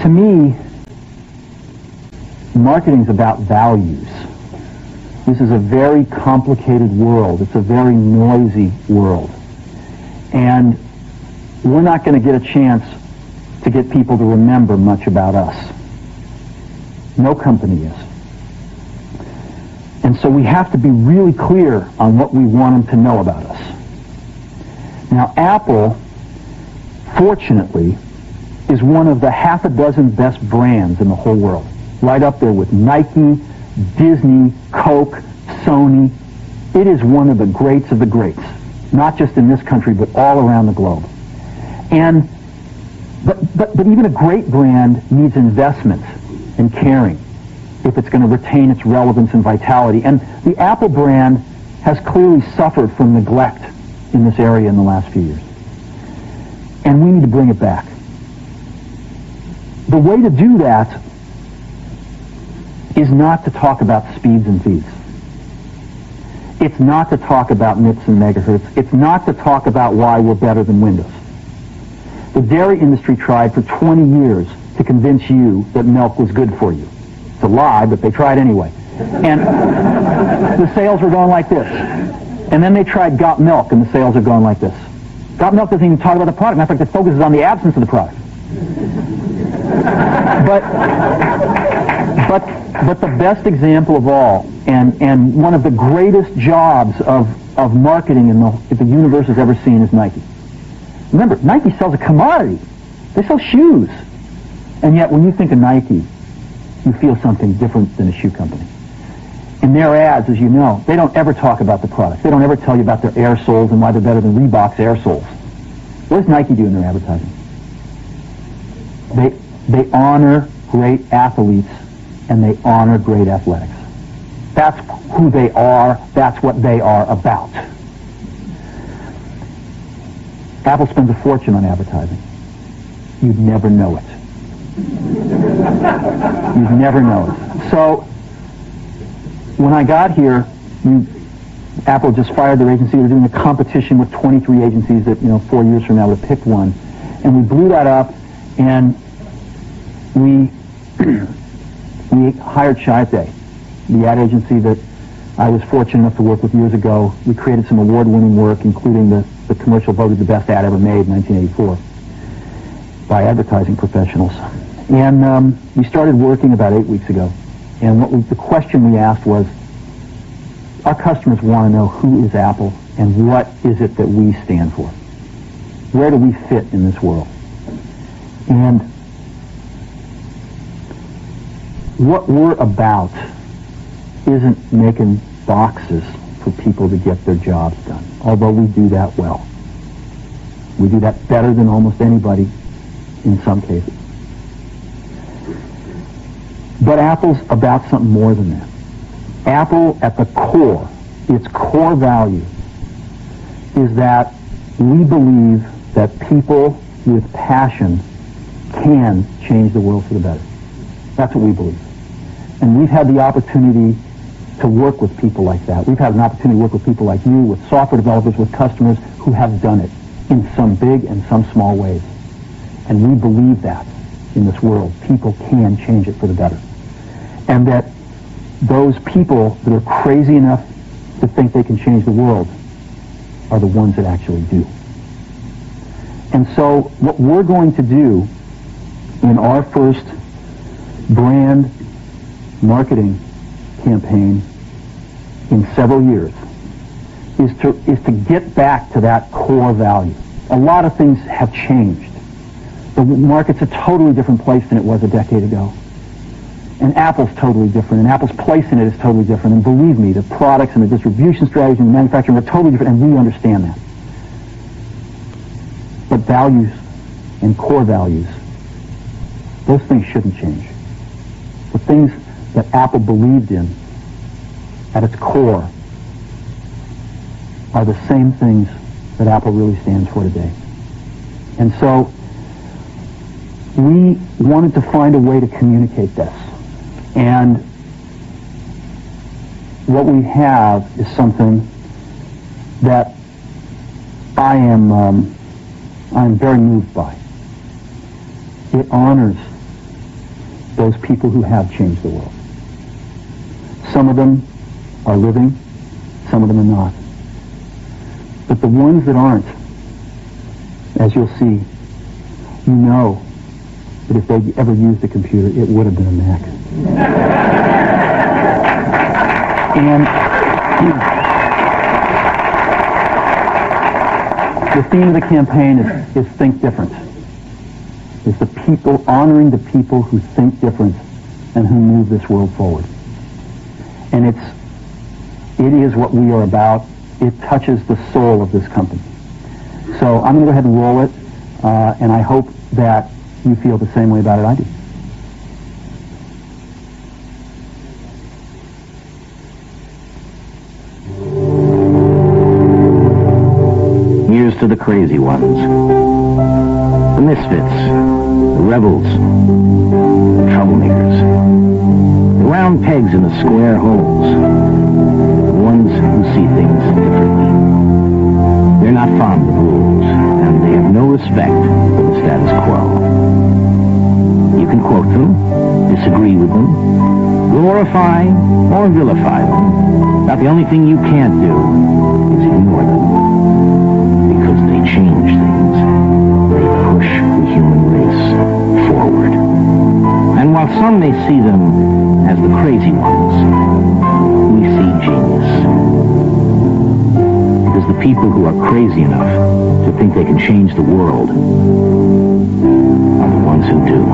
To me, marketing is about values. This is a very complicated world. It's a very noisy world. And we're not going to get a chance to get people to remember much about us. No company is. And so we have to be really clear on what we want them to know about us. Now, Apple, fortunately, is one of the half a dozen best brands in the whole world. Right up there with Nike, Disney, Coke, Sony. It is one of the greats of the greats. Not just in this country, but all around the globe. But even a great brand needs investment and caring if it's going to retain its relevance and vitality. And the Apple brand has clearly suffered from neglect in this area in the last few years. And we need to bring it back. The way to do that is not to talk about speeds and feeds. It's not to talk about nits and megahertz. It's not to talk about why we're better than Windows. The dairy industry tried for 20 years to convince you that milk was good for you. It's a lie, but they tried anyway. And the sales were going like this. And then they tried Got Milk, and the sales are going like this. Got Milk doesn't even talk about the product. Matter of fact, it focuses on the absence of the product. But the best example of all, and one of the greatest jobs of marketing the universe has ever seen is Nike. Remember, Nike sells a commodity. They sell shoes. And yet, when you think of Nike, you feel something different than a shoe company. In their ads, as you know, they don't ever talk about the product. They don't ever tell you about their air soles and why they're better than Reebok's air soles. What does Nike do in their advertising? They honor great athletes and they honor great athletics. That's who they are. That's what they are about. Apple spends a fortune on advertising. You'd never know it. You'd never know it. So, when I got here, Apple just fired their agency. We're doing a competition with 23 agencies that, 4 years from now would have picked one. And we blew that up, and we hired Chiat, the ad agency that I was fortunate enough to work with years ago. We created some award-winning work, including the commercial voted the best ad ever made in 1984 by advertising professionals. And we started working about 8 weeks ago. And the question we asked was, our customers want to know who is Apple and what is it that we stand for? Where do we fit in this world? And what we're about isn't making boxes for people to get their jobs done, although we do that well. We do that better than almost anybody in some cases. But Apple's about something more than that. Apple, at the core, its core value, is that we believe that people with passion can change the world for the better. That's what we believe. And we've had the opportunity to work with people like that. We've had an opportunity to work with people like you, with software developers, with customers who have done it in some big and some small ways. And we believe that in this world. People can change it for the better. And that those people that are crazy enough to think they can change the world are the ones that actually do. And so what we're going to do in our first brand marketing campaign in several years is to get back to that core value. A lot of things have changed. The market's a totally different place than it was a decade ago. And Apple's totally different, and Apple's place in it is totally different. And believe me, the products and the distribution strategy and the manufacturing are totally different, and we understand that. But values and core values, those things shouldn't change. The things that Apple believed in at its core are the same things that Apple really stands for today. And so we wanted to find a way to communicate this. And what we have is something that I'm very moved by. It honors those people who have changed the world. Some of them are living, some of them are not. But the ones that aren't, as you'll see, you know that if they'd ever used a computer, it would have been a Mac. And the theme of the campaign is Think Different. It's the people, honoring the people who think different and who move this world forward. And it is what we are about. It touches the soul of this company. So I'm going to go ahead and roll it, and I hope that you feel the same way about it I do. Here's to the crazy ones, the misfits, the rebels, the troublemakers, the round pegs in the square holes, the ones who see things differently. They're not fond of rules, and they have no respect for the status quo. You can quote them, disagree with them, glorify or vilify them, but the only thing you can't do is ignore them. Because they change things. They push the human race forward. And while some may see them as the crazy ones, we see genius. Because the people who are crazy enough to think they can change the world are the ones who do.